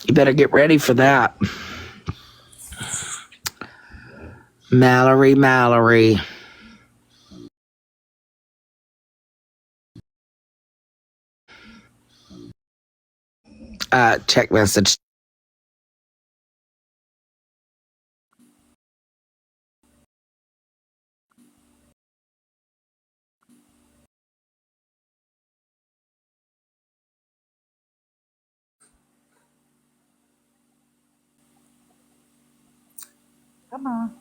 You better get ready for that. Mallory. Check message. Come on.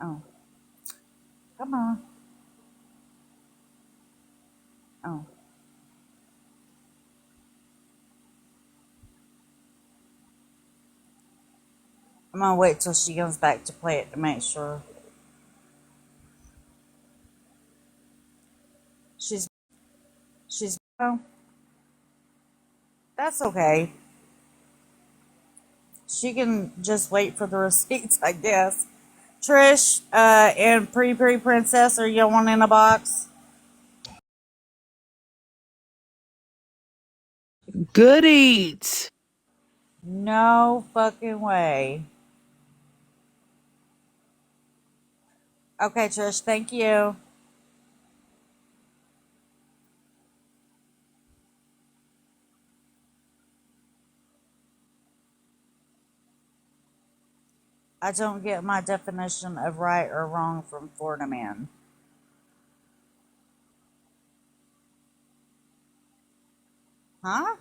Oh. Come on. Oh. I'm gonna wait till she comes back to play it to make sure. She's oh, that's okay. She can just wait for the receipts, I guess. Trish, and Pretty Princess, are you one in a box? Good eats. No fucking way. Okay, Trish, thank you. I don't get my definition of right or wrong from Florida Man. Huh?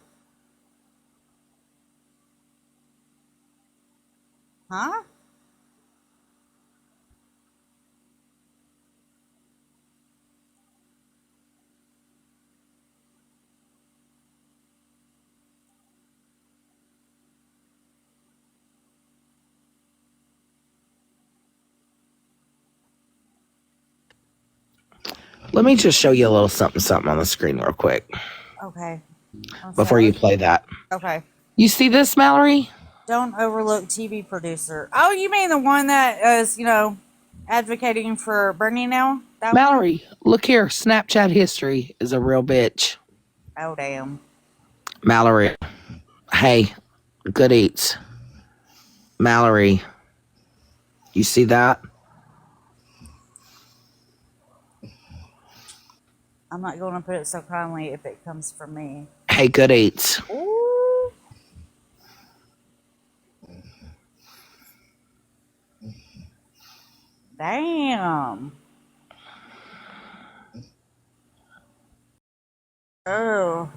Huh? Let me just show you a little something on the screen real quick Okay. before you play that. Okay. You see this, Mallory? Don't overlook TV producer. Oh, you mean the one that is, advocating for Bernie now? That one? Mallory, look here. Snapchat history is a real bitch. Oh, damn. Mallory. Hey, good eats. Mallory. You see that? I'm not going to put it so kindly if it comes from me. Hey, good eats. Ooh. Damn. Oh.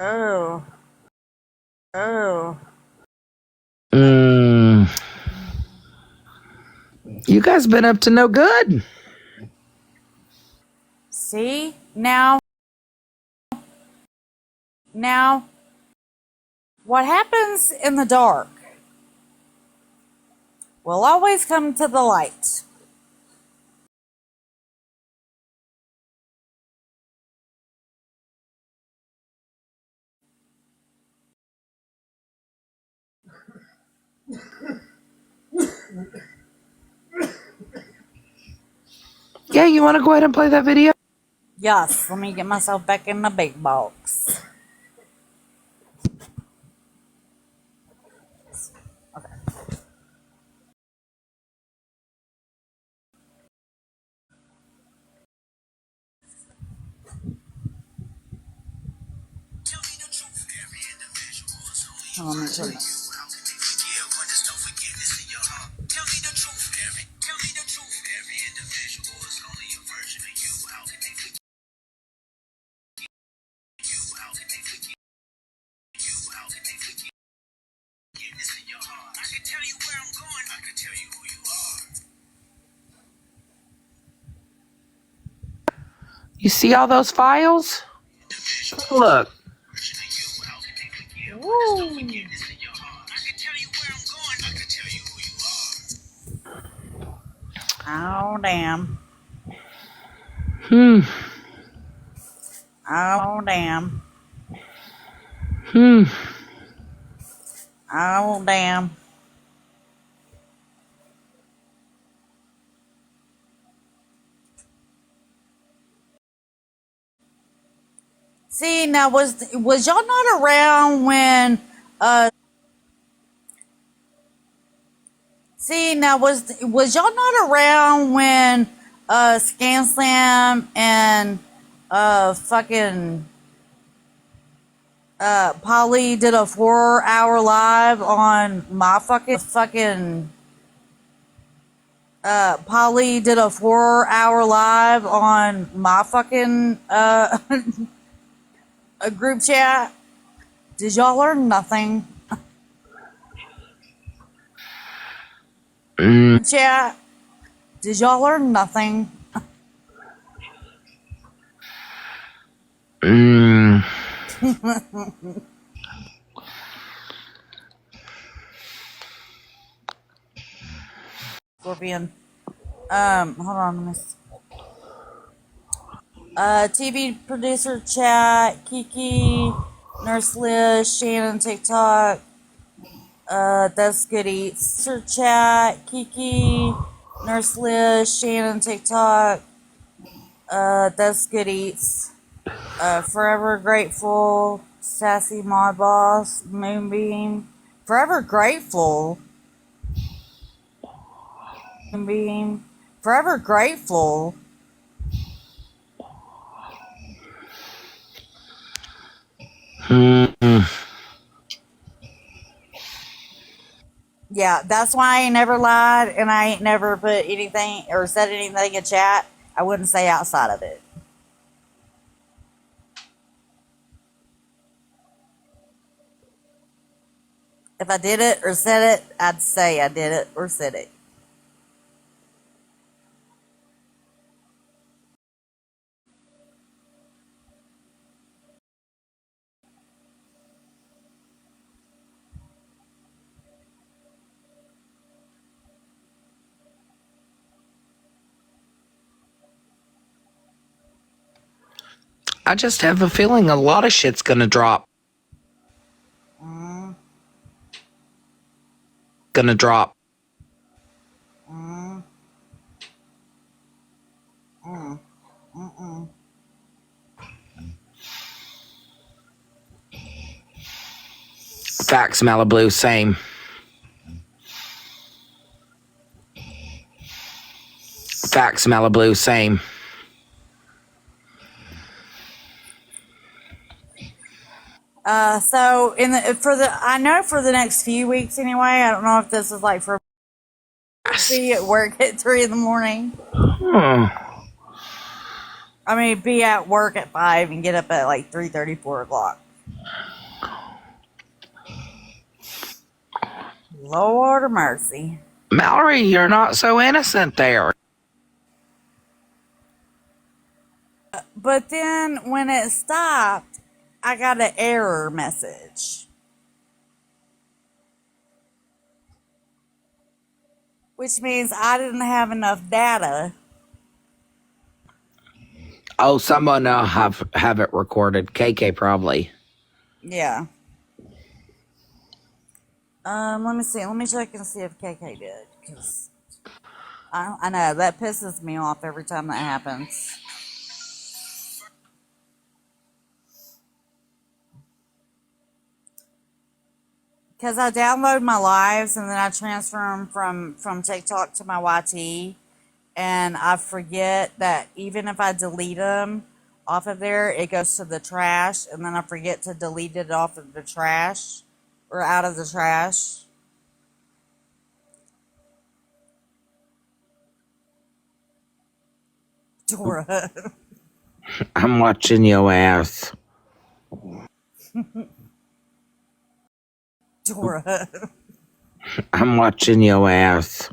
Oh. Oh. You guys been up to no good. See? Now, what happens in the dark will always come to the light. Yeah, you want to go ahead and play that video? Yes, let me get myself back in the big box. Okay. Hold on, let me turn this. You see all those files? Look. Woo. Oh, damn. Oh, damn. Oh, damn. See, now was y'all not around when See, now was y'all not around when Scan Slam and fucking Polly did a 4 hour live on my fucking Polly did a 4 hour live on my fucking a group chat? Did y'all learn nothing? Chat? Did y'all learn nothing? Scorpion. Hold on, let me see. TV producer chat, Kiki, Nurse Liz, Shannon TikTok, that's good eats. Producer chat, Kiki, Nurse Liz, Shannon TikTok, that's good eats. Forever Grateful, Sassy Mod Boss, Moonbeam, Forever Grateful, Forever Grateful. Yeah, that's why I ain't never lied and I ain't never put anything or said anything in chat I wouldn't say outside of it. If I did it or said it, I'd say I did it or said it. I just have a feeling a lot of shit's gonna drop. Mm, Gonna drop. mm, mm, mm. Facts, Malibu, same. Facts, Malibu, same. So I know for the next few weeks anyway. I don't know if this is like for be at work at 3 in the morning. I mean, be at work at 5 and get up at like 3:30, 4 o'clock. Lord of mercy. Mallory, you're not so innocent there. But then when it stopped, I got an error message, which means I didn't have enough data. Oh, someone have it recorded. KK probably. Yeah. Let me see. Let me check and see if KK did, because I know that pisses me off every time that happens. Because I download my lives and then I transfer them from TikTok to my YT, and I forget that even if I delete them off of there, it goes to the trash, and then I forget to delete it off of the trash or out of the trash. Dora. I'm watching your ass. Dora. I'm watching your ass.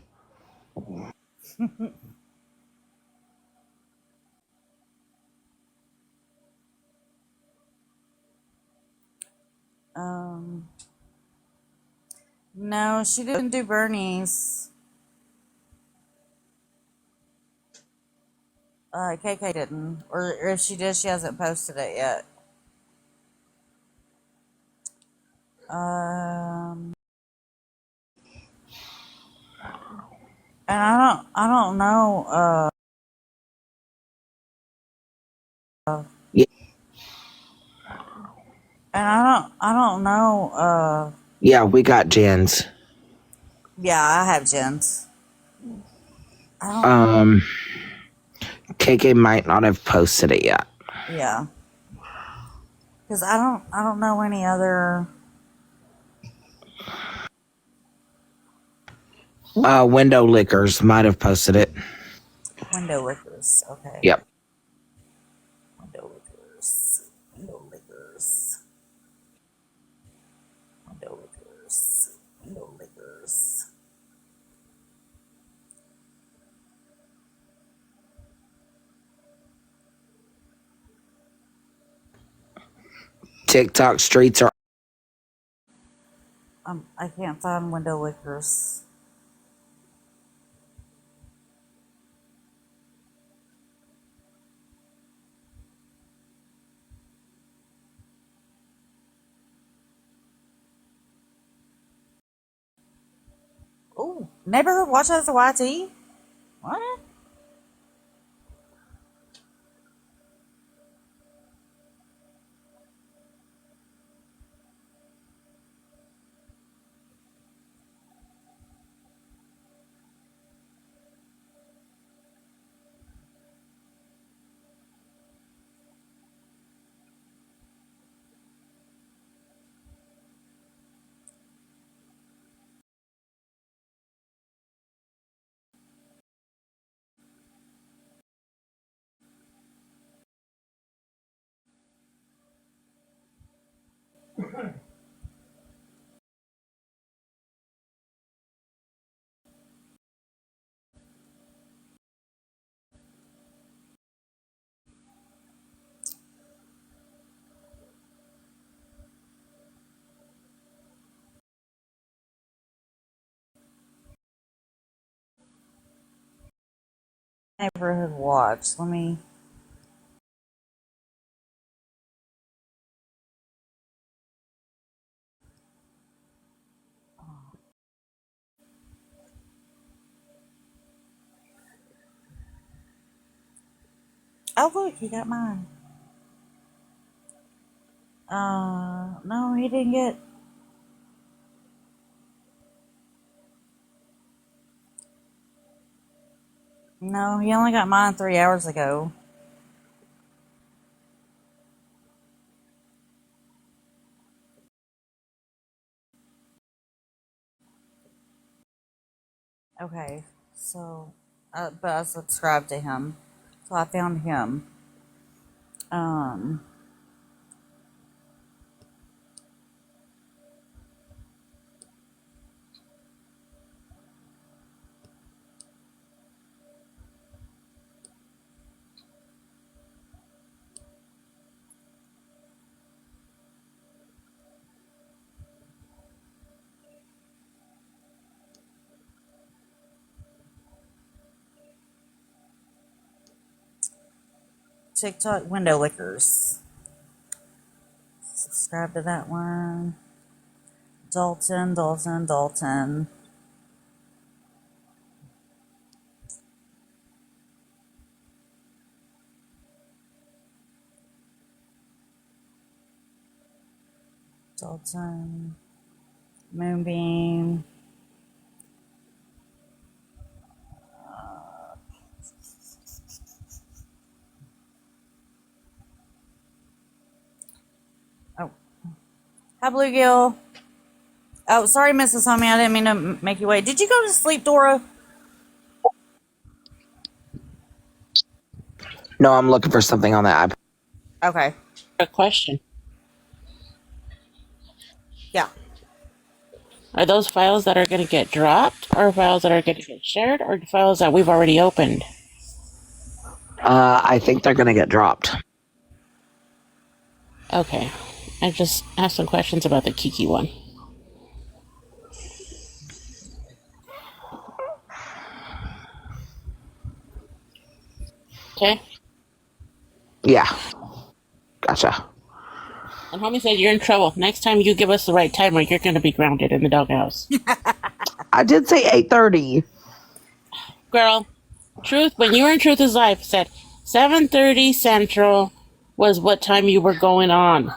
No, she didn't do Bernie's. KK didn't, or if she did, she hasn't posted it yet. And I don't know. Yeah, And I don't know. Yeah, we got Jen's. Yeah, I have Jen's. I don't. Um, KK might not have posted it yet. Yeah, because I don't know any other. Window Lickers might have posted it. Window lickers. Okay. Yep. Window lickers. Window lickers. Window lickers. Window lickers. TikTok streets are. I can't find window lickers. Oh, neighborhood watch as a YT. What? Neighborhood watch. Let me. Oh look, he got mine. No, he didn't get. No, he only got mine 3 hours ago. Okay, so, but I subscribed to him, so I found him. Um, TikTok window lickers. Subscribe to that one. Dalton, Dalton, Dalton. Dalton. Moonbeam. Oh, hi, Bluegill. Oh, sorry, Mrs. Homie. I didn't mean to make you wait. Did you go to sleep, Dora? No, I'm looking for something on that iPad. Okay. A question. Yeah. Are those files that are going to get dropped, or files that are going to get shared, or files that we've already opened? I think they're gonna get dropped. Okay. I just asked some questions about the Kiki one. Okay. Yeah. Gotcha. And homie said you're in trouble. Next time you give us the right timer, you're going to be grounded in the doghouse. I did say 8:30. Girl, Truth, when you were in Truth is Life, said 7:30 Central was what time you were going on.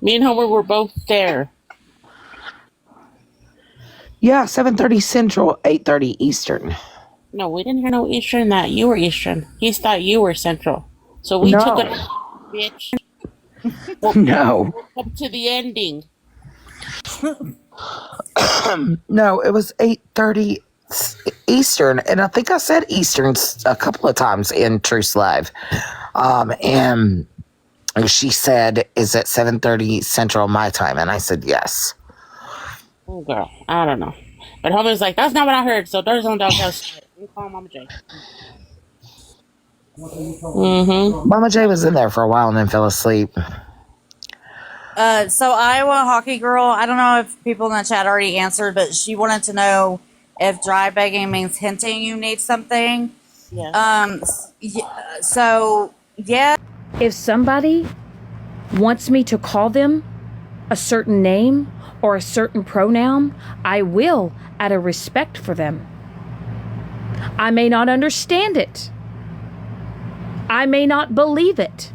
Me and Homer were both there. Yeah, 7:30 Central, 8:30 Eastern. No, we didn't hear no Eastern. That you were Eastern. He thought you were Central. So we took it, bitch. No. We'll come to the ending. No, it was 8:30 Eastern, and I think I said Eastern a couple of times in Truce Live. And she said, "Is it 7:30 Central my time?" And I said, "Yes." Oh, girl, I don't know. But Homer's like, that's not what I heard. So there's no doghouse. You call Mama J. Mm-hmm. Mama J was in there for a while and then fell asleep. So Iowa Hockey Girl, I don't know if people in the chat already answered, but she wanted to know if dry begging means hinting you need something. Yeah. So, yeah. If somebody wants me to call them a certain name or a certain pronoun, I will, out of respect for them. I may not understand it. I may not believe it.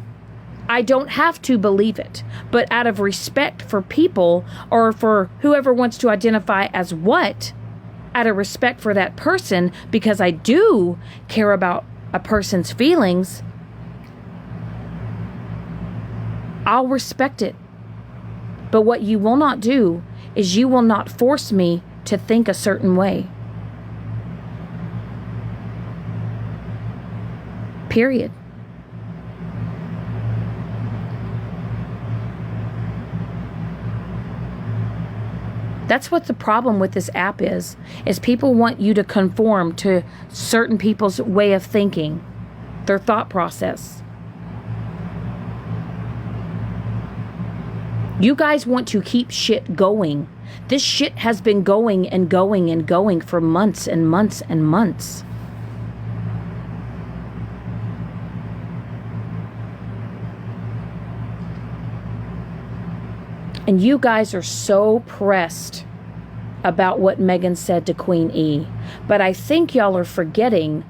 I don't have to believe it. But out of respect for people, or for whoever wants to identify as what, out of respect for that person, because I do care about a person's feelings, I'll respect it. But what you will not do is you will not force me to think a certain way. Period. That's what the problem with this app is people want you to conform to certain people's way of thinking, their thought process. You guys want to keep shit going. This shit has been going and going and going for months and months and months. And you guys are so pressed about what Megan said to Queen E. But I think y'all are forgetting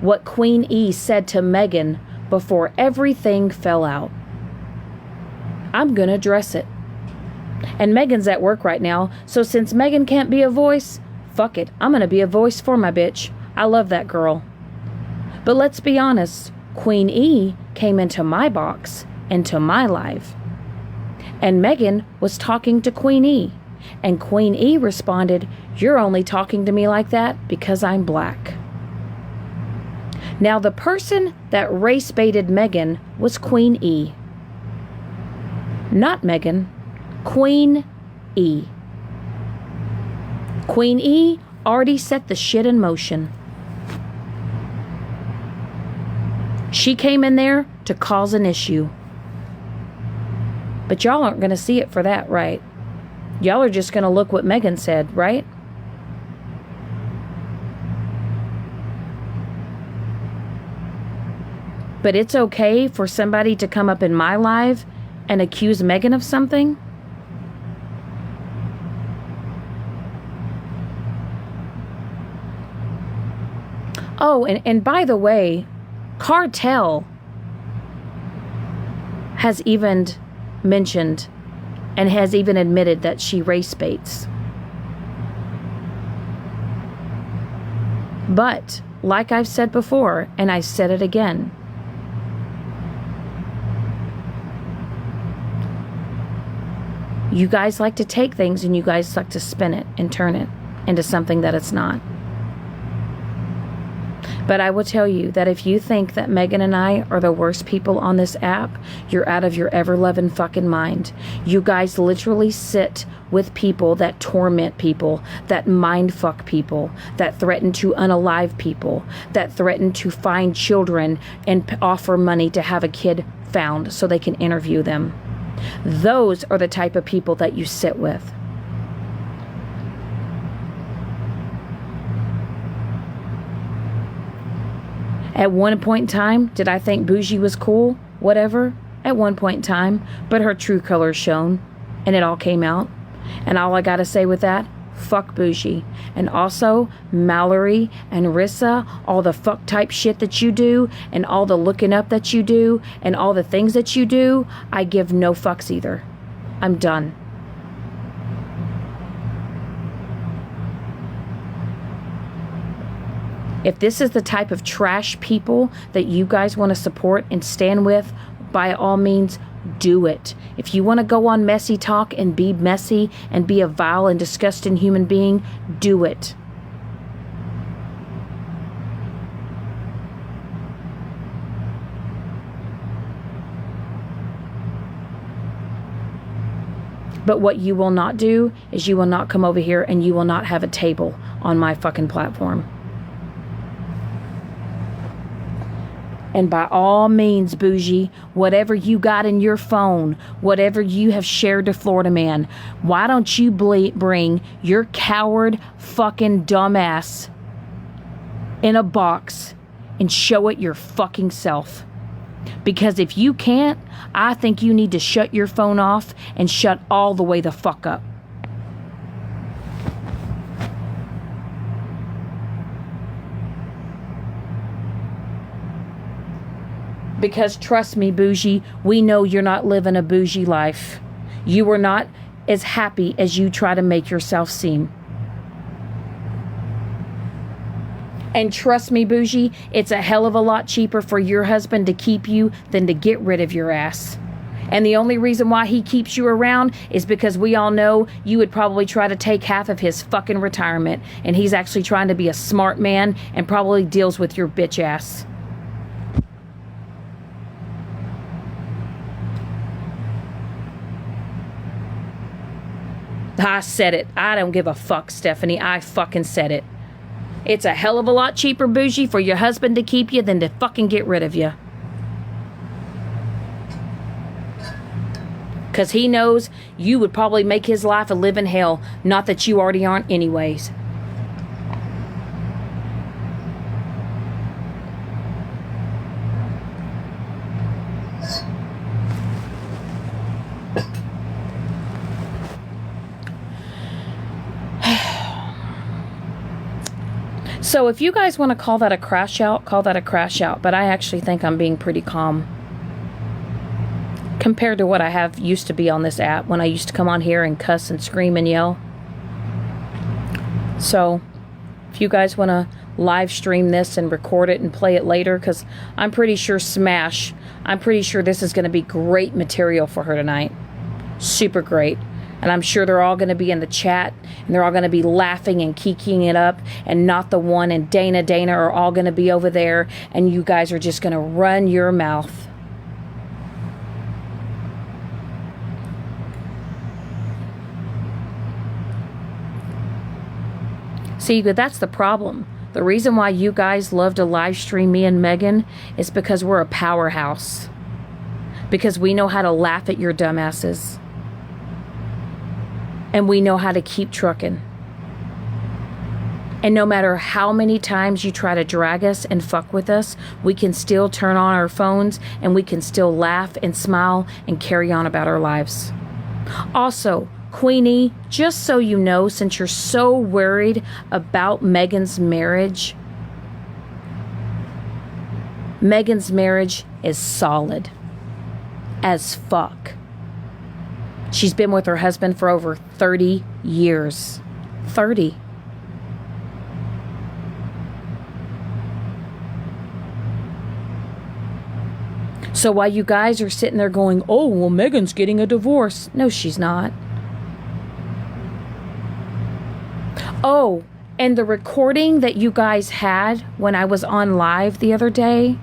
what Queen E said to Megan before everything fell out. I'm gonna address it. And Megan's at work right now, so since Megan can't be a voice, fuck it, I'm gonna be a voice for my bitch. I love that girl. But let's be honest, Queen E came into my box, into my life. And Megan was talking to Queen E. And Queen E responded, "You're only talking to me like that because I'm black." Now the person that race baited Megan was Queen E. Not Megan, Queen E. Queen E already set the shit in motion. She came in there to cause an issue. But y'all aren't going to see it for that, right? Y'all are just going to look what Megan said, right? But it's okay for somebody to come up in my live and accuse Megan of something? Oh, and by the way, Cartel has even mentioned and has even admitted that she race baits. But, like I've said before, and I said it again, you guys like to take things and you guys like to spin it and turn it into something that it's not. But I will tell you that if you think that Megan and I are the worst people on this app, you're out of your ever-loving fucking mind. You guys literally sit with people that torment people, that mind fuck people, that threaten to unalive people, that threaten to find children and offer money to have a kid found so they can interview them. Those are the type of people that you sit with. At one point in time, did I think Bougie was cool? Whatever. At one point in time. But her true colors shone. And it all came out. And all I gotta say with that, fuck Bougie. And also, Mallory and Rissa, all the fuck type shit that you do, and all the looking up that you do, and all the things that you do, I give no fucks either. I'm done. If this is the type of trash people that you guys want to support and stand with, by all means, do it. If you want to go on messy talk and be messy and be a vile and disgusting human being, do it. But what you will not do is you will not come over here and you will not have a table on my fucking platform. And by all means, bougie, whatever you got in your phone, whatever you have shared to Florida Man, why don't you bring your coward fucking dumbass in a box and show it your fucking self? Because if you can't, I think you need to shut your phone off and shut all the way the fuck up. Because trust me, bougie, we know you're not living a bougie life. You are not as happy as you try to make yourself seem. And trust me, bougie, it's a hell of a lot cheaper for your husband to keep you than to get rid of your ass. And the only reason why he keeps you around is because we all know you would probably try to take half of his fucking retirement. And he's actually trying to be a smart man and probably deals with your bitch ass. I said it. I don't give a fuck, Stephanie. I fucking said it. It's a hell of a lot cheaper, bougie, for your husband to keep you than to fucking get rid of you. Because he knows you would probably make his life a living hell. Not that you already aren't anyways. So if you guys want to call that a crash out, call that a crash out. But I actually think I'm being pretty calm compared to what I have used to be on this app when I used to come on here and cuss and scream and yell. So if you guys want to live stream this and record it and play it later, because I'm pretty sure I'm pretty sure this is going to be great material for her tonight. Super great. And I'm sure they're all going to be in the chat, and they're all going to be laughing and kikiing it up, and Not the One and Dana are all going to be over there, and you guys are just going to run your mouth. See, but that's the problem. The reason why you guys love to live stream me and Megan is because we're a powerhouse. Because we know how to laugh at your dumbasses. And we know how to keep trucking. And no matter how many times you try to drag us and fuck with us, we can still turn on our phones and we can still laugh and smile and carry on about our lives. Also, Queenie, just so you know, since you're so worried about Megan's marriage is solid as fuck. She's been with her husband for over 30 years. 30. So while you guys are sitting there going, oh, well, Megan's getting a divorce. No, she's not. Oh, and the recording that you guys had when I was on live the other day,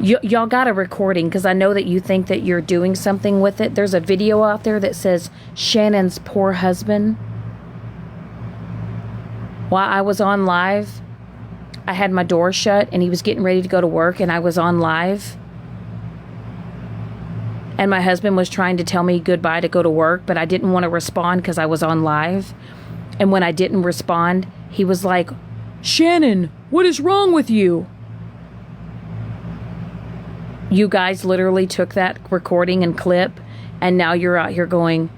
y'all got a recording because I know that you think that you're doing something with it. There's a video out there that says Shannon's poor husband. While I was on live, I had my door shut and he was getting ready to go to work and I was on live. And my husband was trying to tell me goodbye to go to work, but I didn't want to respond because I was on live. And when I didn't respond, he was like, Shannon, what is wrong with you? You guys literally took that recording and clip, and now you're out here going,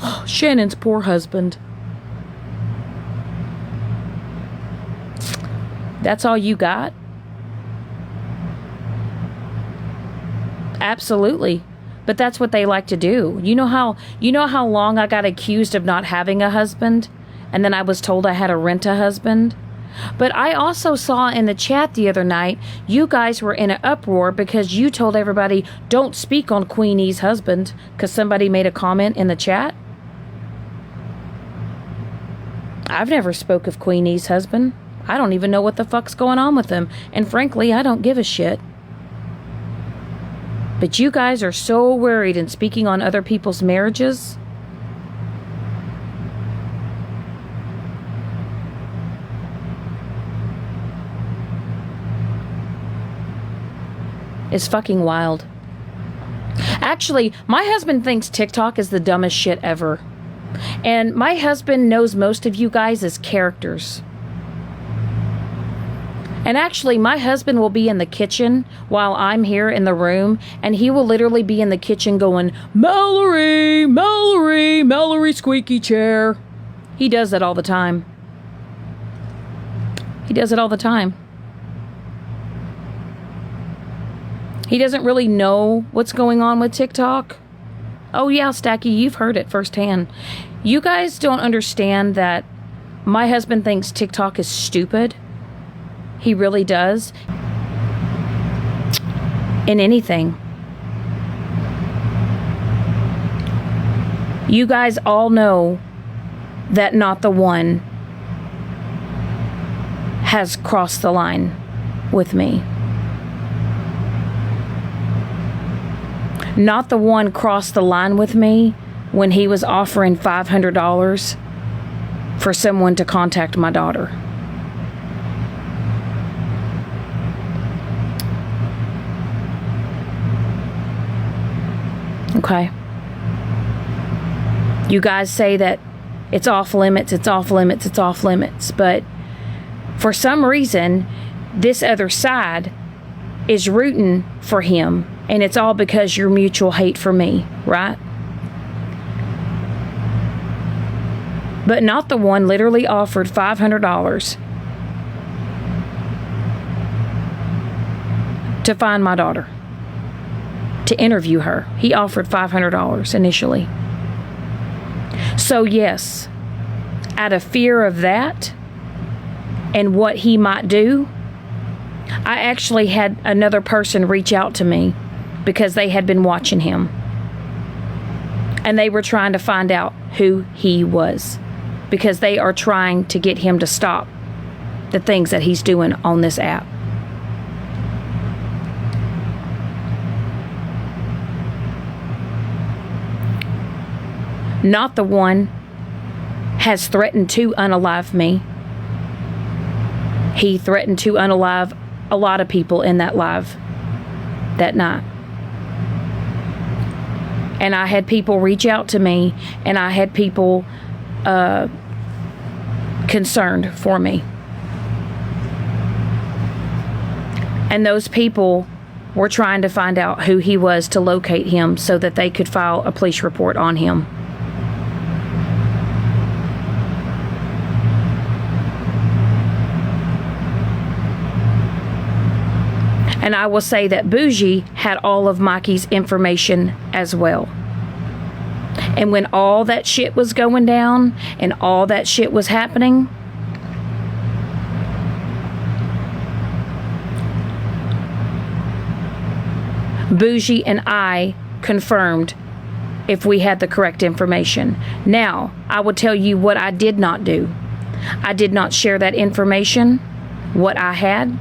oh, Shannon's poor husband. That's all you got? Absolutely. But that's what they like to do. You know how long I got accused of not having a husband, and then I was told I had to rent a husband? But I also saw in the chat the other night, you guys were in an uproar because you told everybody, don't speak on Queenie's husband, because somebody made a comment in the chat. I've never spoke of Queenie's husband. I don't even know what the fuck's going on with him. And frankly, I don't give a shit. But you guys are so worried in speaking on other people's marriages. It's fucking wild. Actually, my husband thinks TikTok is the dumbest shit ever. And my husband knows most of you guys as characters. And actually, my husband will be in the kitchen while I'm here in the room, and he will literally be in the kitchen going, Mallory, Mallory, Mallory squeaky chair. He does that all the time. He does it all the time. He doesn't really know what's going on with TikTok. Oh yeah, Stacky, you've heard it firsthand. You guys don't understand that my husband thinks TikTok is stupid. He really does. In anything. You guys all know that Not the One has crossed the line with me. Not the One crossed the line with me when he was offering $500 for someone to contact my daughter. Okay. You guys say that it's off limits, it's off limits, it's off limits, but for some reason, this other side is rooting for him, and it's all because your mutual hate for me, right? But Not the One literally offered $500 to find my daughter, to interview her. He offered $500 initially. So yes, out of fear of that and what he might do, I actually had another person reach out to me because they had been watching him. And they were trying to find out who he was, because they are trying to get him to stop the things that he's doing on this app. Not the One has threatened to unalive me. He threatened to unalive a lot of people in that live that night. And I had people reach out to me, and I had people concerned for me. And those people were trying to find out who he was to locate him so that they could file a police report on him. And I will say that Bougie had all of Mikey's information as well. And when all that shit was going down and all that shit was happening, Bougie and I confirmed if we had the correct information. Now, I will tell you what I did not do. I did not share that information, what I had.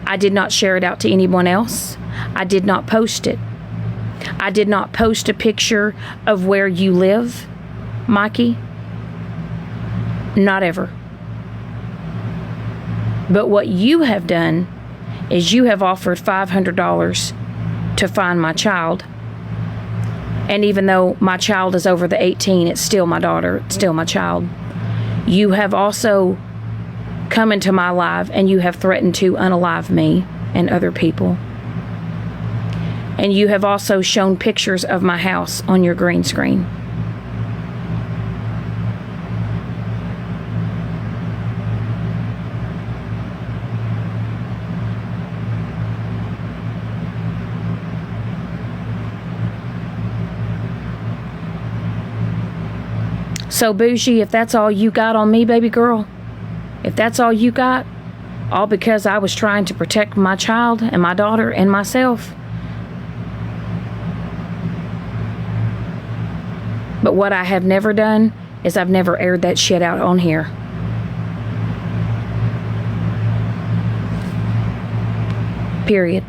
I did not share it out to anyone else. I did not post it. I did not post a picture of where you live, Mikey. Not ever. But what you have done is you have offered $500 to find my child. And even though my child is over the 18, it's still my daughter, it's still my child. You have also come into my life and you have threatened to unalive me and other people. And you have also shown pictures of my house on your green screen. So, Bougie, if that's all you got on me, baby girl, if that's all you got, all because I was trying to protect my child and my daughter and myself. But what I have never done is I've never aired that shit out on here. Period.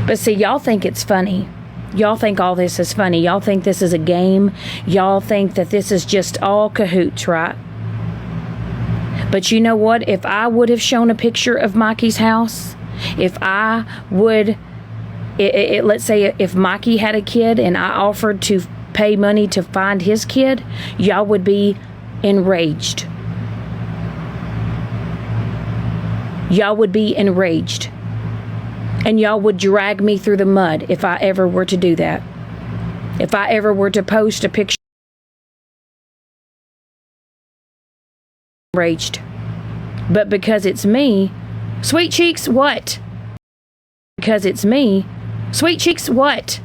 But see, y'all think it's funny. Y'all think all this is funny. Y'all think this is a game. Y'all think that this is just all cahoots, right? But you know what? If I would have shown a picture of Mikey's house, if I would, let's say if Mikey had a kid and I offered to pay money to find his kid, y'all would be enraged. Y'all would be enraged. And y'all would drag me through the mud if I ever were to do that. If I ever were to post a picture. Enraged. But because it's me, Sweet Cheeks, what? Because it's me, Sweet Cheeks, what?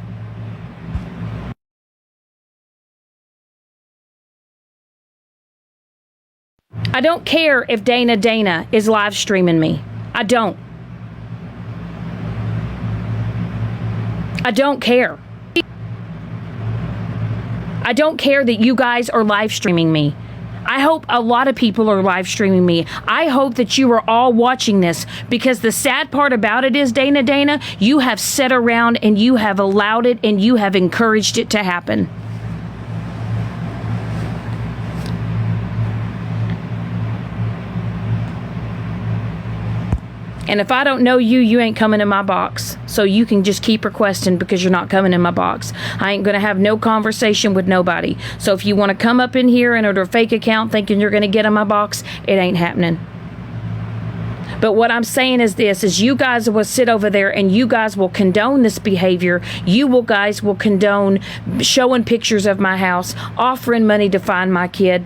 I don't care if Dana is live streaming me. I don't. I don't care. I don't care that you guys are live streaming me. I hope a lot of people are live streaming me. I hope that you are all watching this, because the sad part about it is, Dana, you have sat around and you have allowed it and you have encouraged it to happen. And if I don't know you, you ain't coming in my box. So you can just keep requesting, because you're not coming in my box. I ain't going to have no conversation with nobody. So if you want to come up in here and order a fake account thinking you're going to get in my box, it ain't happening. But what I'm saying is this, is you guys will sit over there and you guys will condone this behavior. Guys will condone showing pictures of my house, offering money to find my kid.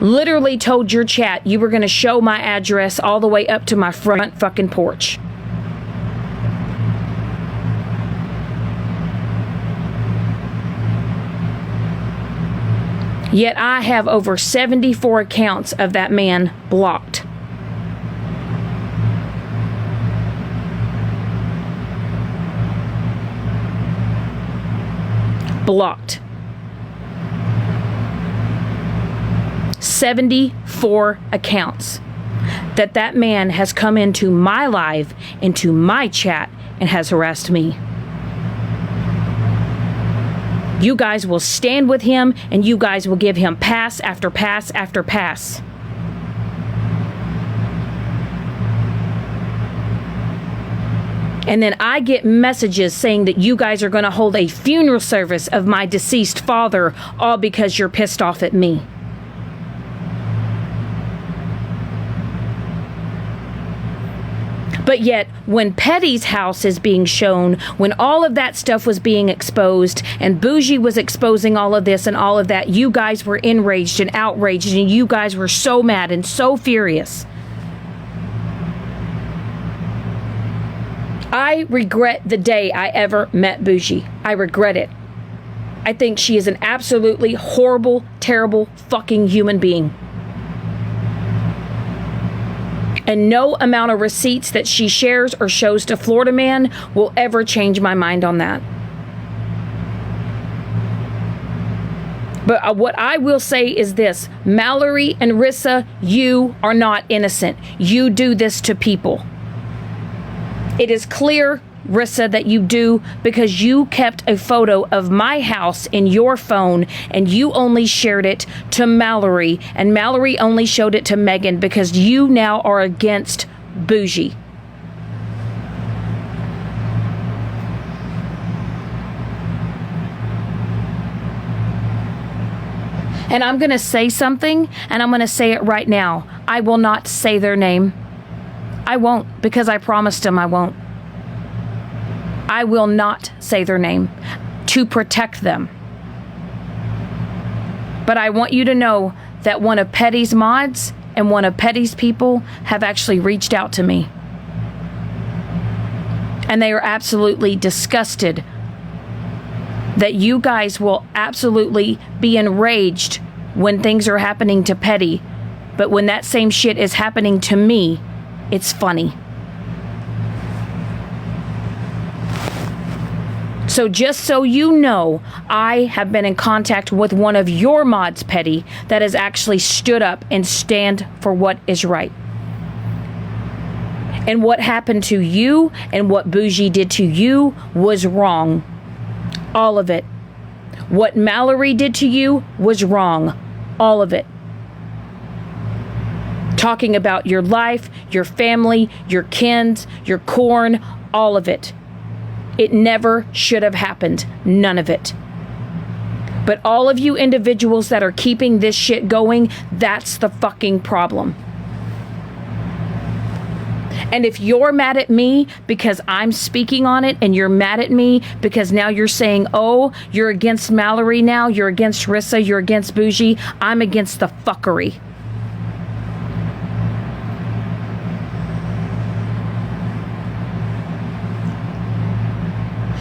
Literally told your chat you were going to show my address all the way up to my front fucking porch. Yet I have over 74 accounts of that man blocked. Blocked. 74 accounts that man has come into my live, into my chat, and has harassed me. You guys will stand with him and you guys will give him pass after pass after pass. And then I get messages saying that you guys are going to hold a funeral service of my deceased father, all because you're pissed off at me. But yet, when Petty's house is being shown, when all of that stuff was being exposed, and Bougie was exposing all of this and all of that, you guys were enraged and outraged, and you guys were so mad and so furious. I regret the day I ever met Bougie. I regret it. I think she is an absolutely horrible, terrible, fucking human being. And no amount of receipts that she shares or shows to Florida Man will ever change my mind on that. But what I will say is this: Mallory and Rissa, you are not innocent. You do this to people. It is clear, Rissa, that you do, because you kept a photo of my house in your phone and you only shared it to Mallory, and Mallory only showed it to Megan because you now are against Bougie. And I'm going to say something, and I'm going to say it right now. I will not say their name. I won't, because I promised them I won't. I will not say their name to protect them. But I want you to know that one of Petty's mods and one of Petty's people have actually reached out to me. And they are absolutely disgusted that you guys will absolutely be enraged when things are happening to Petty. But when that same shit is happening to me, it's funny. So just so you know, I have been in contact with one of your mods, Petty, that has actually stood up and stand for what is right. And what happened to you and what Bougie did to you was wrong. All of it. What Mallory did to you was wrong. All of it. Talking about your life, your family, your kins, your corn, all of it. It never should have happened. None of it. But all of you individuals that are keeping this shit going, that's the fucking problem. And if you're mad at me because I'm speaking on it, and you're mad at me because now you're saying, oh, you're against Mallory now, you're against Rissa, you're against Bougie, I'm against the fuckery.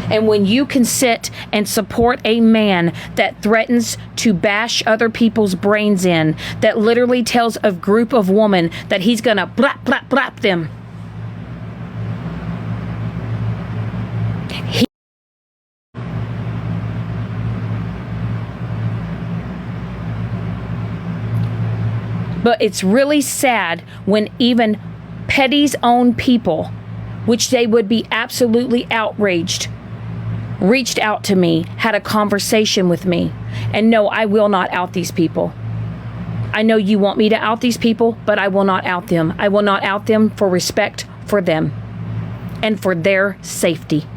And when you can sit and support a man that threatens to bash other people's brains in, that literally tells a group of women that he's gonna blap, blap, blap them. But it's really sad when even Petty's own people, which they would be absolutely outraged, reached out to me, had a conversation with me. And no, I will not out these people. I know you want me to out these people, but I will not out them. I will not out them for respect for them and for their safety.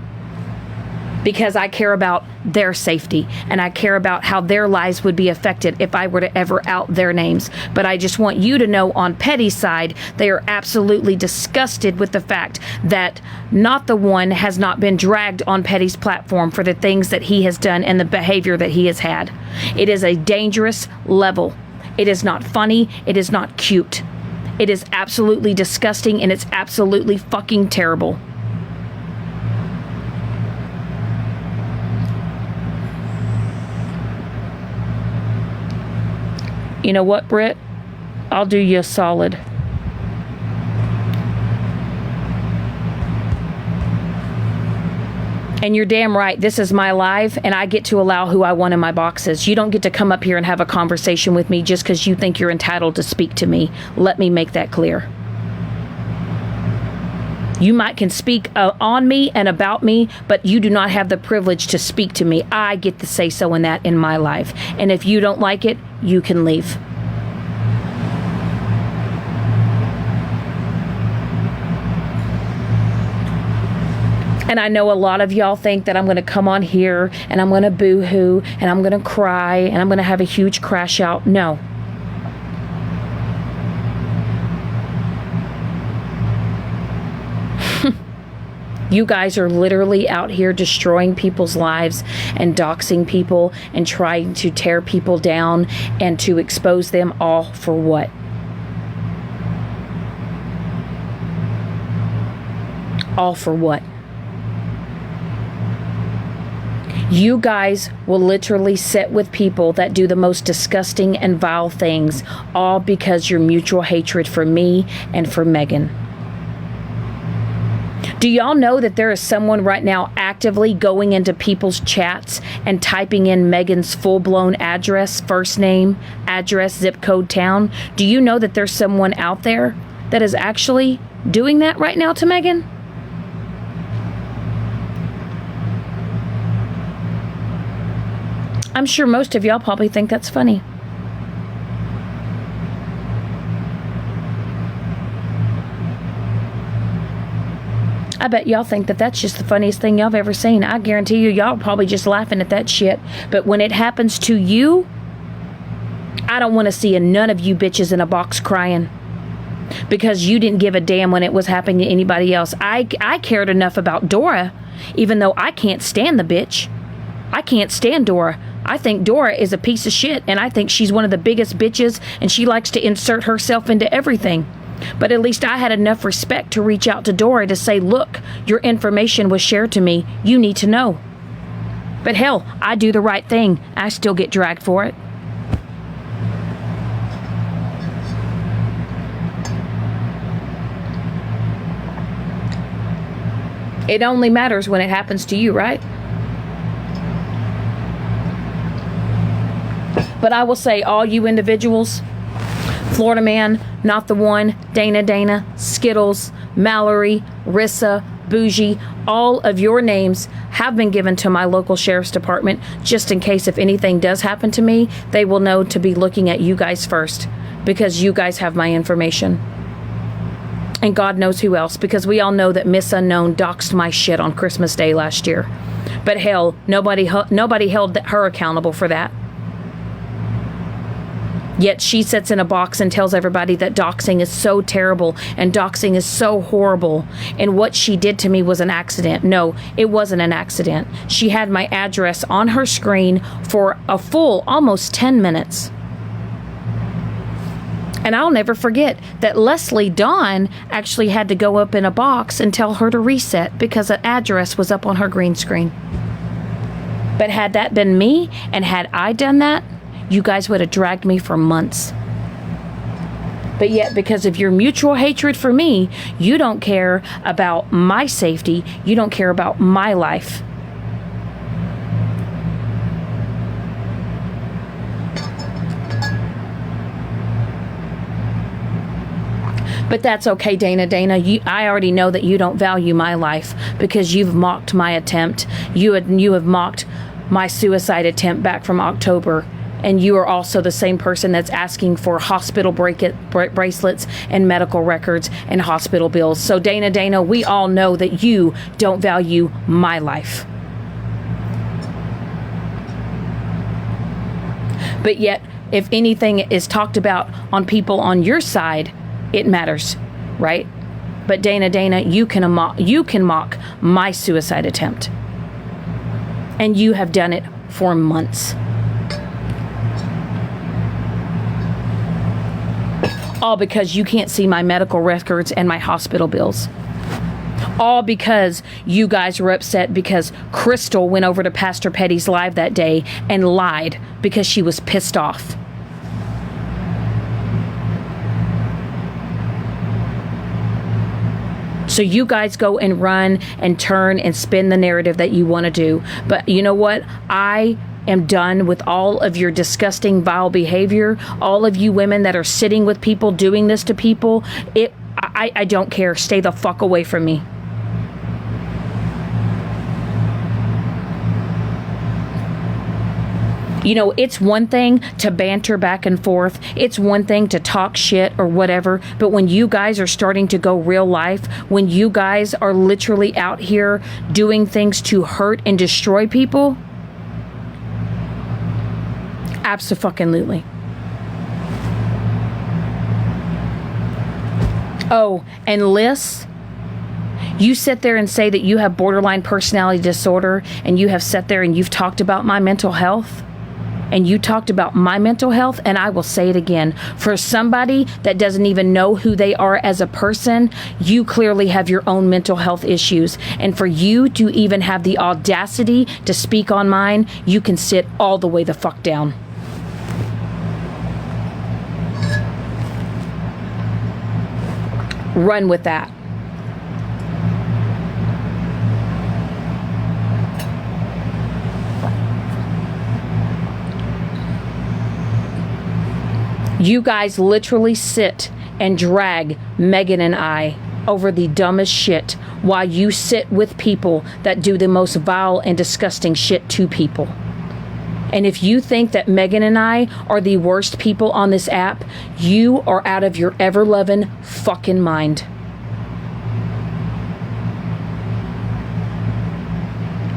Because I care about their safety and I care about how their lives would be affected if I were to ever out their names. But I just want you to know, on Petty's side, they are absolutely disgusted with the fact that Not the One has not been dragged on Petty's platform for the things that he has done and the behavior that he has had. It is a dangerous level. It is not funny. It is not cute. It is absolutely disgusting, and it's absolutely fucking terrible. You know what, Britt? I'll do you a solid. And you're damn right, this is my live, and I get to allow who I want in my boxes. You don't get to come up here and have a conversation with me just because you think you're entitled to speak to me. Let me make that clear. You can speak on me and about me, but you do not have the privilege to speak to me. I get to say so in that in my life. And if you don't like it, you can leave. And I know a lot of y'all think that I'm going to come on here and I'm going to boo-hoo and I'm going to cry and I'm going to have a huge crash out. No. You guys are literally out here destroying people's lives and doxing people and trying to tear people down and to expose them, all for what? All for what? You guys will literally sit with people that do the most disgusting and vile things, all because your mutual hatred for me and for Megan. Do y'all know that there is someone right now actively going into people's chats and typing in Megan's full-blown address, first name, address, zip code, town? Do you know that there's someone out there that is actually doing that right now to Megan? I'm sure most of y'all probably think that's funny. I bet y'all think that that's just the funniest thing y'all have ever seen. I guarantee you, y'all are probably just laughing at that shit. But when it happens to you, I don't want to see none of you bitches in a box crying. Because you didn't give a damn when it was happening to anybody else. I cared enough about Dora, even though I can't stand the bitch. I can't stand Dora. I think Dora is a piece of shit, and I think she's one of the biggest bitches, and she likes to insert herself into everything. But at least I had enough respect to reach out to Dora to say, look, your information was shared to me. You need to know. But hell, I do the right thing. I still get dragged for it. It only matters when it happens to you, right? But I will say, all you individuals, Florida Man, Not the One, Dana, Skittles, Mallory, Rissa, Bougie, all of your names have been given to my local sheriff's department just in case if anything does happen to me, they will know to be looking at you guys first because you guys have my information. And God knows who else, because we all know that Miss Unknown doxed my shit on Christmas Day last year. But hell, nobody held her accountable for that. Yet she sits in a box and tells everybody that doxing is so terrible and doxing is so horrible. And what she did to me was an accident. No, it wasn't an accident. She had my address on her screen for a full almost 10 minutes. And I'll never forget that Leslie Dawn actually had to go up in a box and tell her to reset because an address was up on her green screen. But had that been me and had I done that, you guys would have dragged me for months. But yet, because of your mutual hatred for me, you don't care about my safety. You don't care about my life. But that's okay, Dana. I already know that you don't value my life because you've mocked my attempt. You have mocked my suicide attempt back from October. And you are also the same person that's asking for hospital bracelets and medical records and hospital bills. So Dana, we all know that you don't value my life. But yet, if anything is talked about on people on your side, it matters, right? But Dana, you can mock my suicide attempt. And you have done it for months. All because you can't see my medical records and my hospital bills. All because you guys were upset because Crystal went over to Pastor Petty's live that day and lied because she was pissed off. So you guys go and run and turn and spin the narrative that you want to do. But you know what? I am done with all of your disgusting, vile behavior. All of you women that are sitting with people, doing this to people. I don't care. Stay the fuck away from me. You know, it's one thing to banter back and forth. It's one thing to talk shit or whatever. But when you guys are starting to go real life, when you guys are literally out here doing things to hurt and destroy people, abso-fucking-lutely. Oh, and Liz, you sit there and say that you have borderline personality disorder, and you have sat there and you've talked about my mental health. And you talked about my mental health, and I will say it again. For somebody that doesn't even know who they are as a person, you clearly have your own mental health issues. And for you to even have the audacity to speak on mine, you can sit all the way the fuck down. Run with that. You guys literally sit and drag Megan and I over the dumbest shit while you sit with people that do the most vile and disgusting shit to people. And if you think that Megan and I are the worst people on this app, you are out of your ever-loving fucking mind.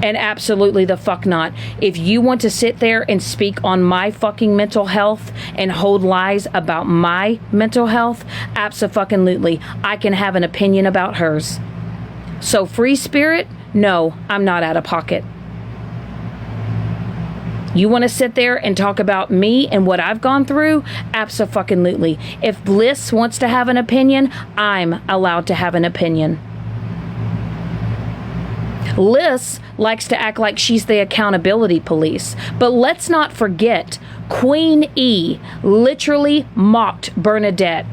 And absolutely the fuck not. If you want to sit there and speak on my fucking mental health and hold lies about my mental health, abso-fucking-lutely, I can have an opinion about hers. So free spirit, no, I'm not out of pocket. You want to sit there and talk about me and what I've gone through? Abso-fucking-lutely. If Bliss wants to have an opinion, I'm allowed to have an opinion. Liz likes to act like she's the accountability police. But let's not forget, Queen E literally mocked Bernadette.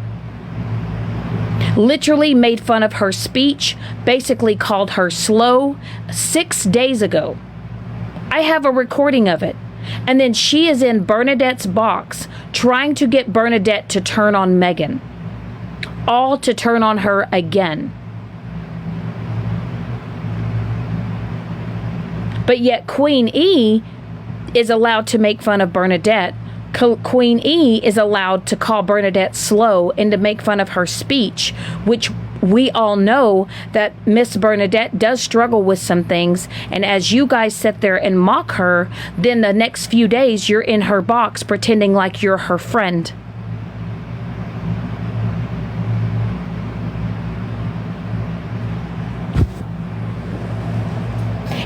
Literally made fun of her speech, basically called her slow 6 days ago. I have a recording of it. And then she is in Bernadette's box trying to get Bernadette to turn on Megan. All to turn on her again. But yet Queen E is allowed to make fun of Bernadette. Queen E is allowed to call Bernadette slow and to make fun of her speech, which we all know that Miss Bernadette does struggle with some things. And as you guys sit there and mock her, then the next few days you're in her box pretending like you're her friend.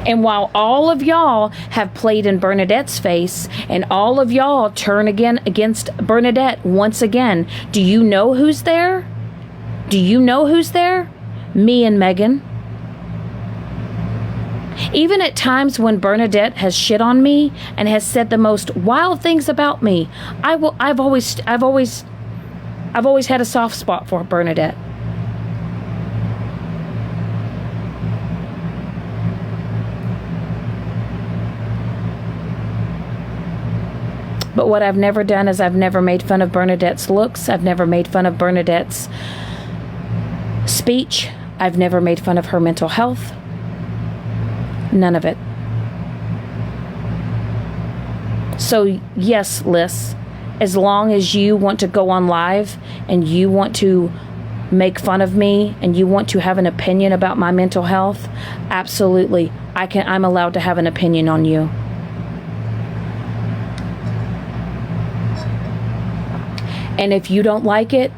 And while all of y'all have played in Bernadette's face and all of y'all turn again against Bernadette once again, do you know who's there? Do you know who's there? Me and Megan. Even at times when Bernadette has shit on me and has said the most wild things about me, I've always had a soft spot for Bernadette. But what I've never done is I've never made fun of Bernadette's looks. I've never made fun of Bernadette's speech. I've never made fun of her mental health. None of it. So yes, Liz, as long as you want to go on live and you want to make fun of me and you want to have an opinion about my mental health, absolutely, I'm allowed to have an opinion on you. And if you don't like it,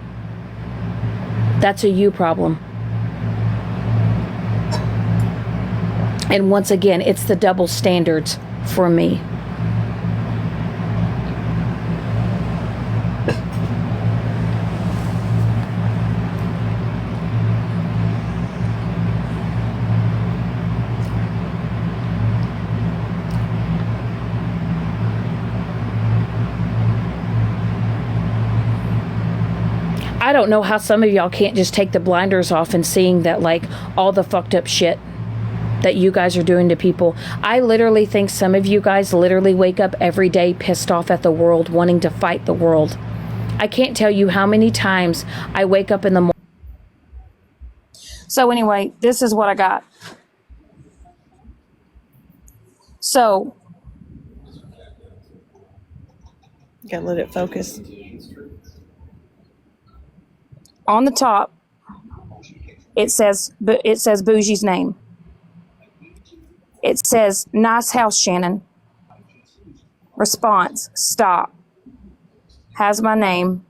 that's a you problem. And once again, it's the double standards for me. I don't know how some of y'all can't just take the blinders off and seeing that, like, all the fucked up shit that you guys are doing to people. I literally think some of you guys literally wake up every day pissed off at the world, wanting to fight the world. I can't tell you how many times I wake up in the morning. So anyway, this is what I got. So, Gotta let it focus. on the top, it says Bougie's name. It says, "Nice house, Shannon." Response, "Stop." Has my name.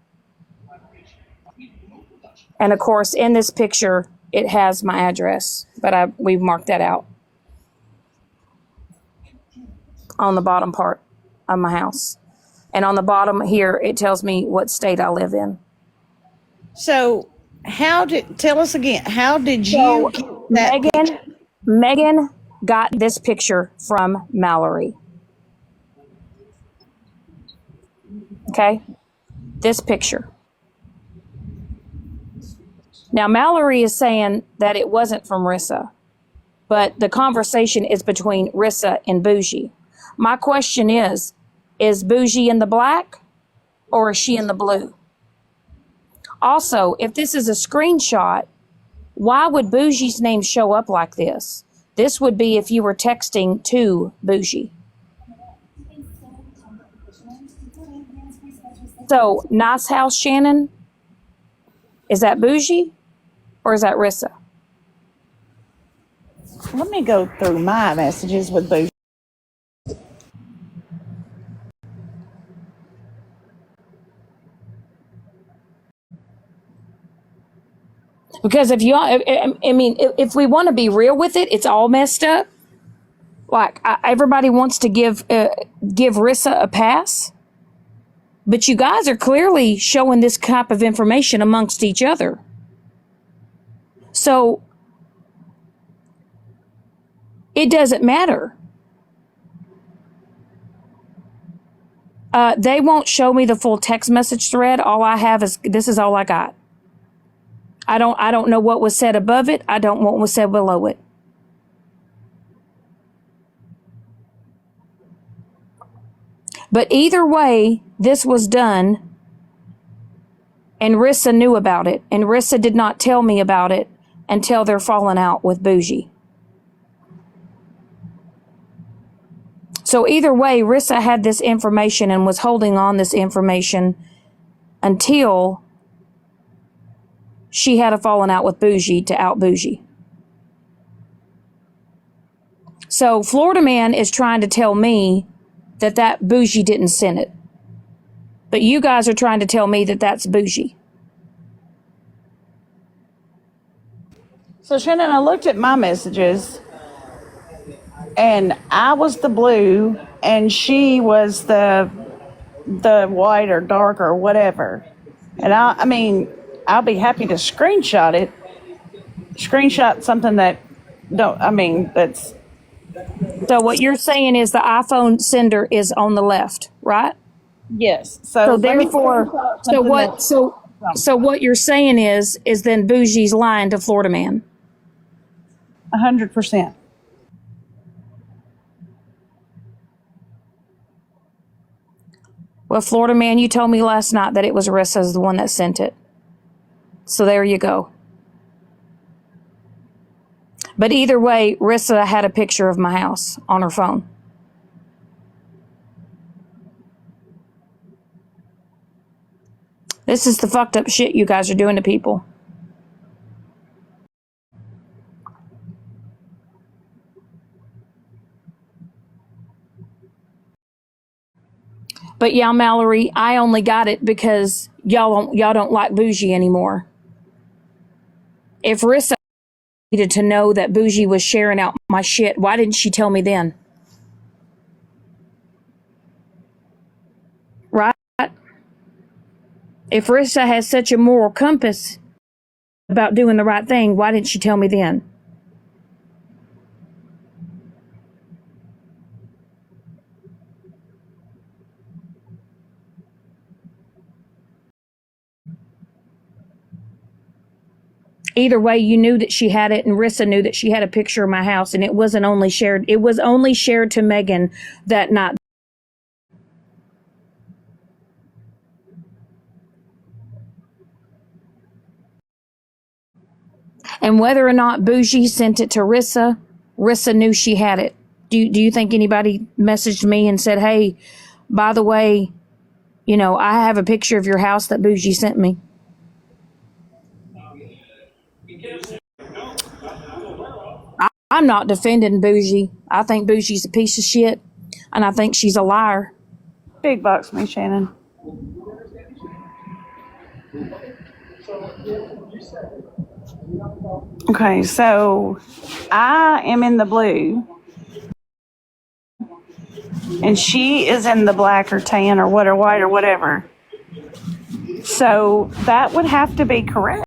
And of course, in this picture, it has my address, but we've marked that out on the bottom part of my house. And on the bottom here, it tells me what state I live in. So, tell us again, how did you get that? Megan got this picture from Mallory. Okay? This picture. Now, Mallory is saying that it wasn't from Rissa, but the conversation is between Rissa and Bougie. My question is Bougie in the black or is she in the blue? Also, if this is a screenshot, why would Bougie's name show up like this? This would be if you were texting to Bougie. So, nice house, Shannon. Is that Bougie or is that Rissa? Let me go through my messages with Bougie. Because if we want to be real with it, it's all messed up. Like everybody wants to give Rissa a pass, but you guys are clearly showing this type of information amongst each other. So it doesn't matter. They won't show me the full text message thread. All I have is this is all I got. I don't know what was said above it. I don't know what was said below it. But either way, this was done, and Rissa knew about it, and Rissa did not tell me about it until they're falling out with Bougie. So either way, Rissa had this information and was holding on this information until she had a falling out with Bougie to out Bougie. So Florida Man is trying to tell me that Bougie didn't send it. But you guys are trying to tell me that that's Bougie. So Shannon, I looked at my messages, and I was the blue, and she was the white or dark or whatever. And I mean, I'll be happy to screenshot something that's. So what you're saying is the iPhone sender is on the left, right? Yes. So therefore, so what you're saying is then Bougie's lying to Florida Man. 100%. Well, Florida Man, you told me last night that it was Rissa's the one that sent it. So there you go. But either way, Rissa had a picture of my house on her phone. This is the fucked up shit you guys are doing to people. But yeah, Mallory, I only got it because y'all don't like Bougie anymore. If Rissa needed to know that Bougie was sharing out my shit, why didn't she tell me then? Right? If Rissa has such a moral compass about doing the right thing, why didn't she tell me then? Either way, you knew that she had it, and Rissa knew that she had a picture of my house, and it wasn't only shared. It was only shared to Megan that night. And whether or not Bougie sent it to Rissa, Rissa knew she had it. Do you think anybody messaged me and said, "Hey, by the way, I have a picture of your house that Bougie sent me"? I'm not defending Bougie. I think Bougie's a piece of shit, and I think she's a liar. Big box me, Shannon. Okay, so I am in the blue, and she is in the black or tan or what or white or whatever. So that would have to be correct.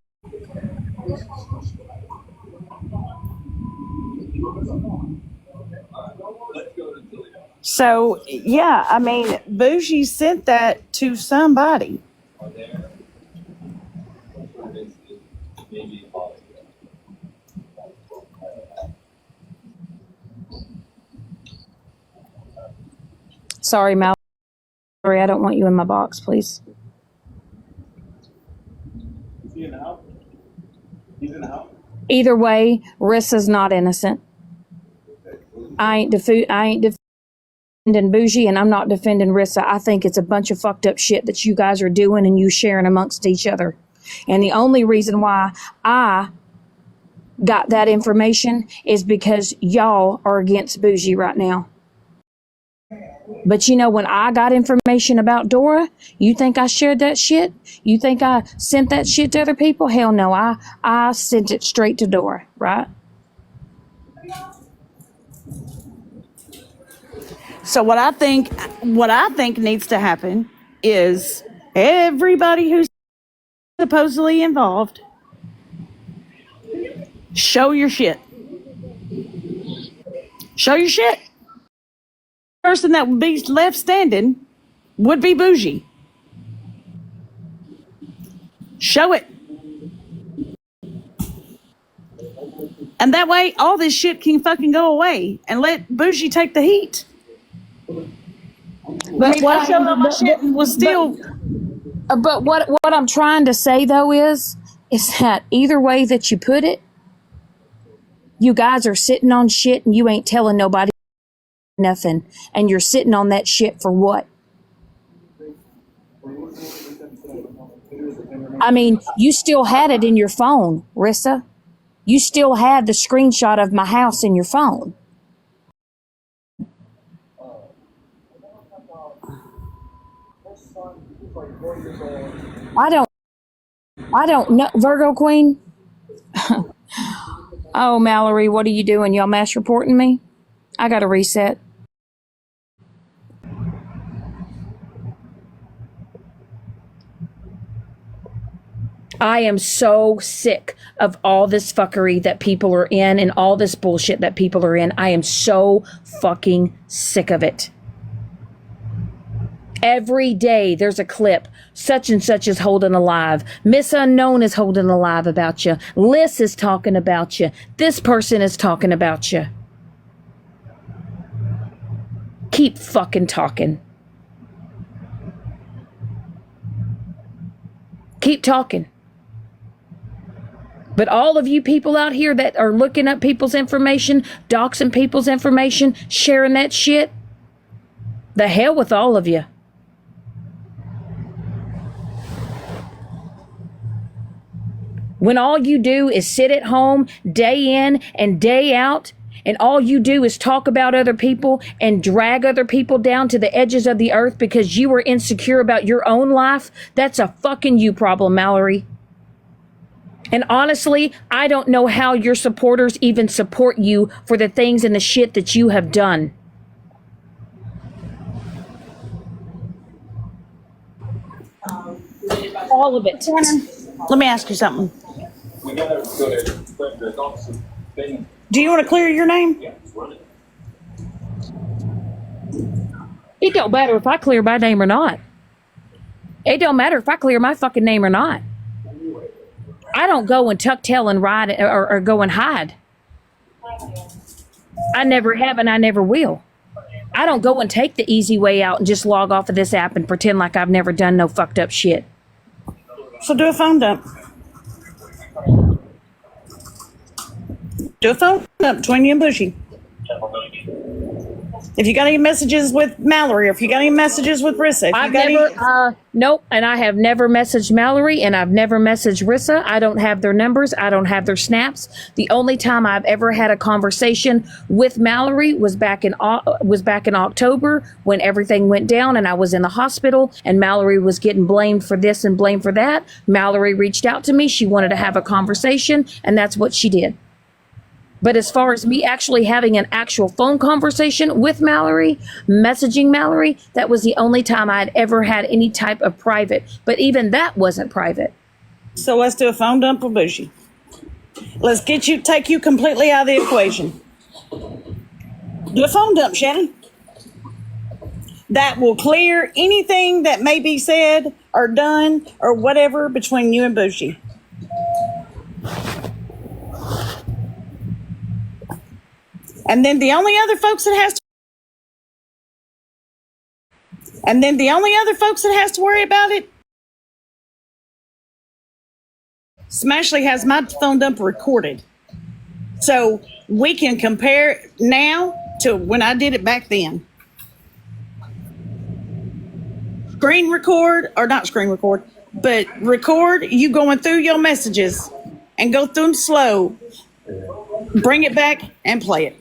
So yeah, I mean, Bougie sent that to somebody. Sorry, Mallory, I don't want you in my box, please. Is he in the house? He's in the house? Either way, Rissa's not innocent. I ain't defending Bougie, and I'm not defending Rissa. I think it's a bunch of fucked up shit that you guys are doing and you sharing amongst each other. And the only reason why I got that information is because y'all are against Bougie right now. But when I got information about Dora, you think I shared that shit? You think I sent that shit to other people? Hell no, I sent it straight to Dora, right? So what I think needs to happen is everybody who's supposedly involved, show your shit. Show your shit. The person that would be left standing would be Bougie. Show it. And that way, all this shit can fucking go away and let Bougie take the heat. But I showed all my shit and was still. But what I'm trying to say though is that either way that you put it, you guys are sitting on shit and you ain't telling nobody nothing, and you're sitting on that shit for what? I mean, you still had it in your phone, Rissa. You still had the screenshot of my house in your phone. I don't know, Virgo Queen. Oh, Mallory, what are you doing? Y'all mass reporting me? I got to reset. I am so sick of all this fuckery that people are in and all this bullshit that people are in. I am so fucking sick of it. Every day there's a clip. Such and such is holding alive. Miss Unknown is holding alive about you. Liz is talking about you. This person is talking about you. Keep fucking talking. Keep talking. But all of you people out here that are looking up people's information, doxing people's information, sharing that shit, the hell with all of you. When all you do is sit at home day in and day out, and all you do is talk about other people and drag other people down to the edges of the earth because you are insecure about your own life, that's a fucking you problem, Mallory. And honestly, I don't know how your supporters even support you for the things and the shit that you have done. All of it. Let me ask you something. Do you want to clear your name? It don't matter if I clear my name or not. It don't matter if I clear my fucking name or not. I don't go and tuck tail and ride or go and hide. I never have and I never will. I don't go and take the easy way out and just log off of this app and pretend like I've never done no fucked up shit. So do a phone dump. Do a phone dump between you and Bushy. If you got any messages with Mallory, or if you got any messages with Rissa, nope, and I have never messaged Mallory, and I've never messaged Rissa. I don't have their numbers. I don't have their snaps. The only time I've ever had a conversation with Mallory was back in October when everything went down and I was in the hospital and Mallory was getting blamed for this and blamed for that. Mallory reached out to me. She wanted to have a conversation, and that's what she did. But as far as me actually having an actual phone conversation with Mallory, messaging Mallory, that was the only time I'd ever had any type of private. But even that wasn't private. So let's do a phone dump with Bushy. Let's take you completely out of the equation. Do a phone dump, Shannon. That will clear anything that may be said or done or whatever between you and Bushy. And then the only other folks that has to worry about it, Smashley has my phone dump recorded. So we can compare now to when I did it back then. Screen record, or not screen record, but record you going through your messages and go through them slow. Bring it back and play it.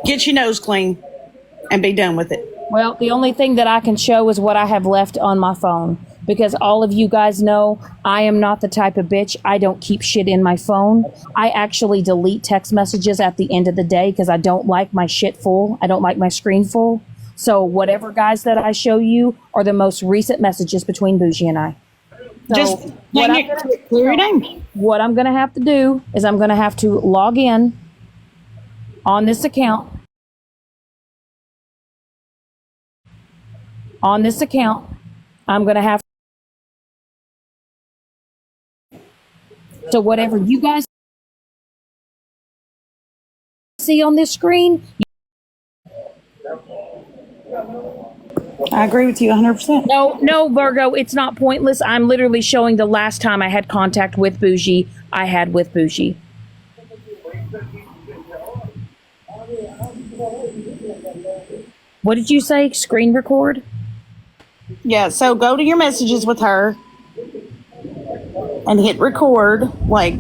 Get your nose clean and be done with it. Well, the only thing that I can show is what I have left on my phone. because all of you guys know I am not the type of bitch. I don't keep shit in my phone. I actually delete text messages at the end of the day because I don't like my shit full. I don't like my screen full. So whatever guys that I show you are the most recent messages between Bougie and I. So Just what hang it, clear your name. what I'm going to have to do is I'm going to have to log in on this account. On this account, I'm going to have. So whatever you guys see on this screen, I agree with you 100%. no, Virgo, it's not pointless. I'm literally showing the last time I had contact with Bougie, I had with Bougie. What did you say? Screen record? Yeah, so go to your messages with her and hit record. Like,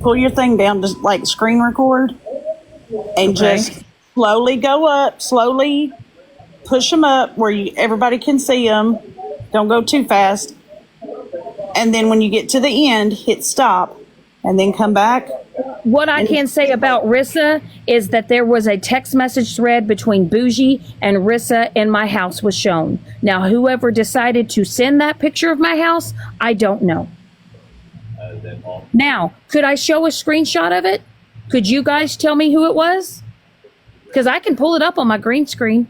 pull your thing down to like screen record and just slowly go up, slowly push them up where everybody can see them. Don't go too fast. And then when you get to the end, hit stop and then come back. What I can say about Rissa is that there was a text message thread between Bougie and Rissa and my house was shown. Now, whoever decided to send that picture of my house, I don't know. Now, could I show a screenshot of it? Could you guys tell me who it was? Because I can pull it up on my green screen.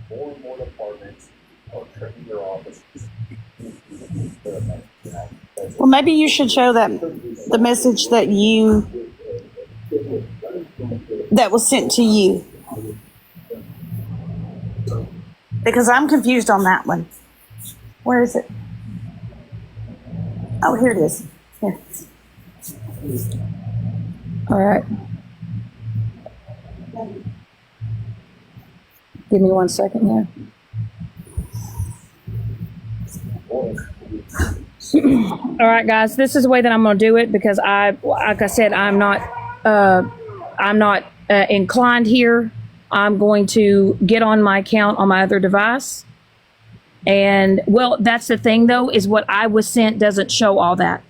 More and more departments are trimming their offices. Well, maybe you should show the message that was sent to you. Because I'm confused on that one. Where is it? Oh, here it is. Here. All right. Give me 1 second here. All right, guys, this is the way that I'm going to do it because like I said, I'm not inclined here. I'm going to get on my account on my other device. And well, that's the thing though, is what I was sent doesn't show all that.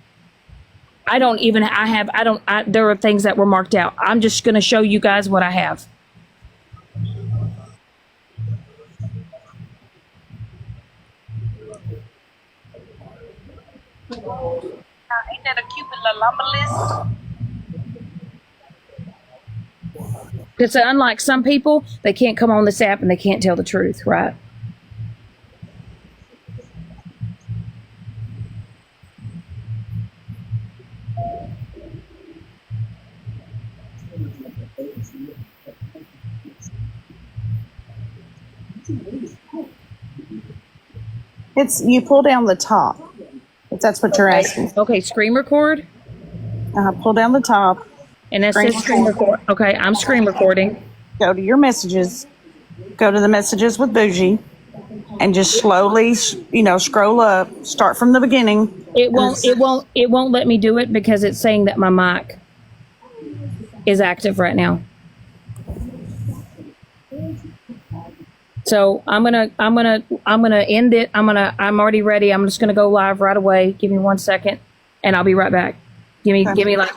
There are things that were marked out. I'm just going to show you guys what I have. Ain't that a cute little lumber list? Because unlike some people, they can't come on this app and they can't tell the truth, right? You pull down the top, if that's what you're asking. Okay, screen record. Pull down the top. And that says screen record. Okay, I'm screen recording. Go to your messages. Go to the messages with Bougie. And just slowly, scroll up. Start from the beginning. It won't let me do it because it's saying that my mic is active right now. So I'm gonna end it. I'm already ready. I'm just gonna go live right away. Give me 1 second, and I'll be right back. Give me like